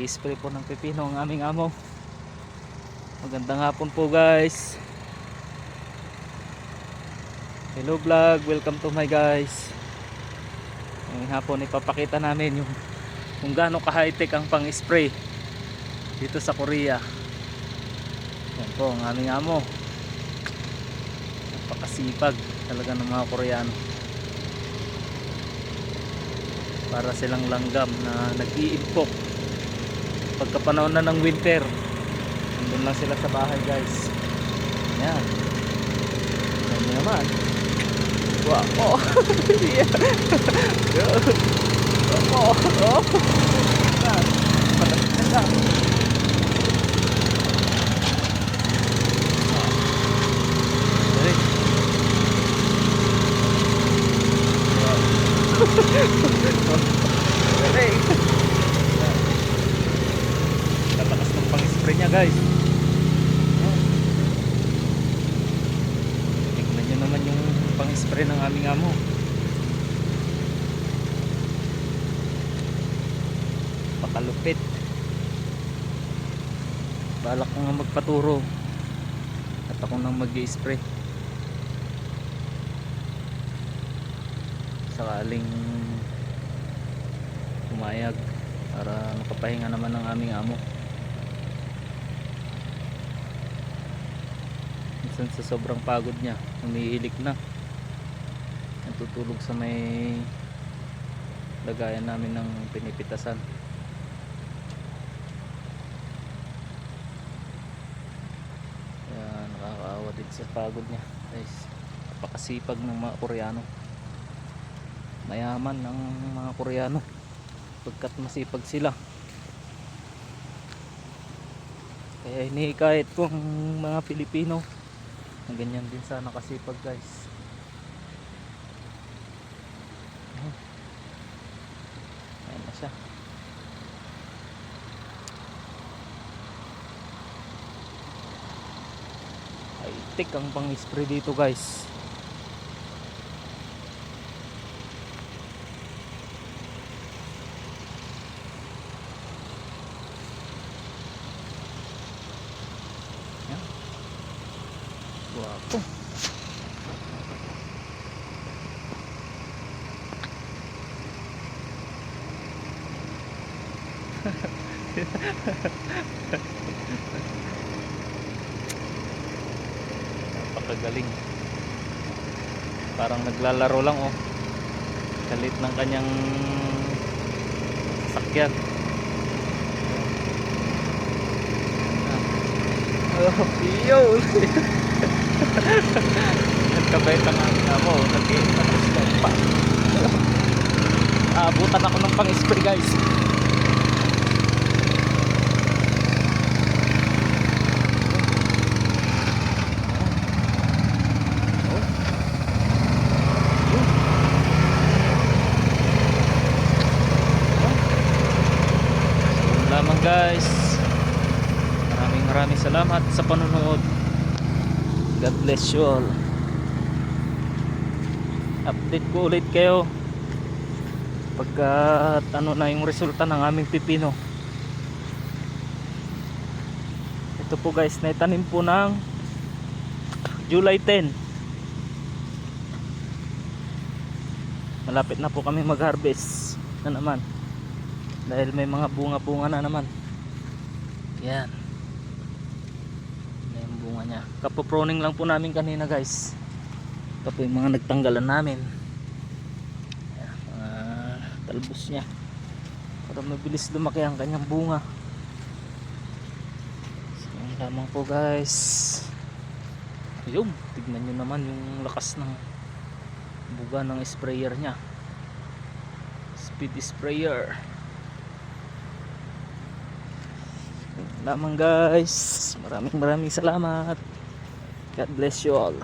Nag-i-spray po ng pipino ang aming amo. Magandang hapon po guys. Hello vlog, welcome to my guys. Ngayong hapon ipapakita namin yung kung gaano ka high-tech ang pang-spray dito sa Korea. Yan po ang aming amo. Napakasipag talaga ng mga Koreano. Para silang langgam na nag-iimpok pagka panahon na ng winter. Nandun lang sila sa bahay guys. Yan. Yan naman. Wow. Oh. Yeah. Oh. Oh. Yan. Patapin lang. Katakas ng pang-spray niya guys. Tignan nyo naman yung pang-spray ng aming amo. Pakalupit. Balak ko nga magpaturo at ako nang mag-i-spray sakaling pumayag para makapahinga naman ng aming amo. Minsan sa sobrang pagod niya umiilik na, natutulog sa may lagayan namin ng pinipitasan. Kaya nakakaawa din sa pagod niya guys. Napakasipag ng mga Koreano. Mayaman ng mga Koreano pagkat masipag sila. Kaya hinihikayat ko ang mga Pilipino na ganyan din sana kasipag guys. Ayan na siya. High-tech ang pang-spray dito guys. Guwapo. Napakagaling. Parang naglalaro lang oh. Kalit ng kanyang sasakyan. Oh, yun. Nagkabait ang aming amo. Nag-i-tapos pa. Abutan ako ng pang-spray guys. Yun lamang guys. Maraming salamat sa panonood. God bless you all. Update ko ulit kayo pagka ano na yung resulta ng aming pipino. Ito po guys, naitanim po ng July 10. Malapit na po kami mag-harvest na naman dahil may mga bunga-bunga na naman. Yan bunga niya. Kapoproning lang po namin kanina guys. Ito po yung mga nagtanggalan namin. Ayan, mga talbos niya para mabilis lumaki ang kanyang bunga. So yun lamang po guys. Ayun, tignan nyo naman yung lakas ng buga ng sprayer nya. Speed sprayer. Lamang guys, maraming salamat. God bless you all.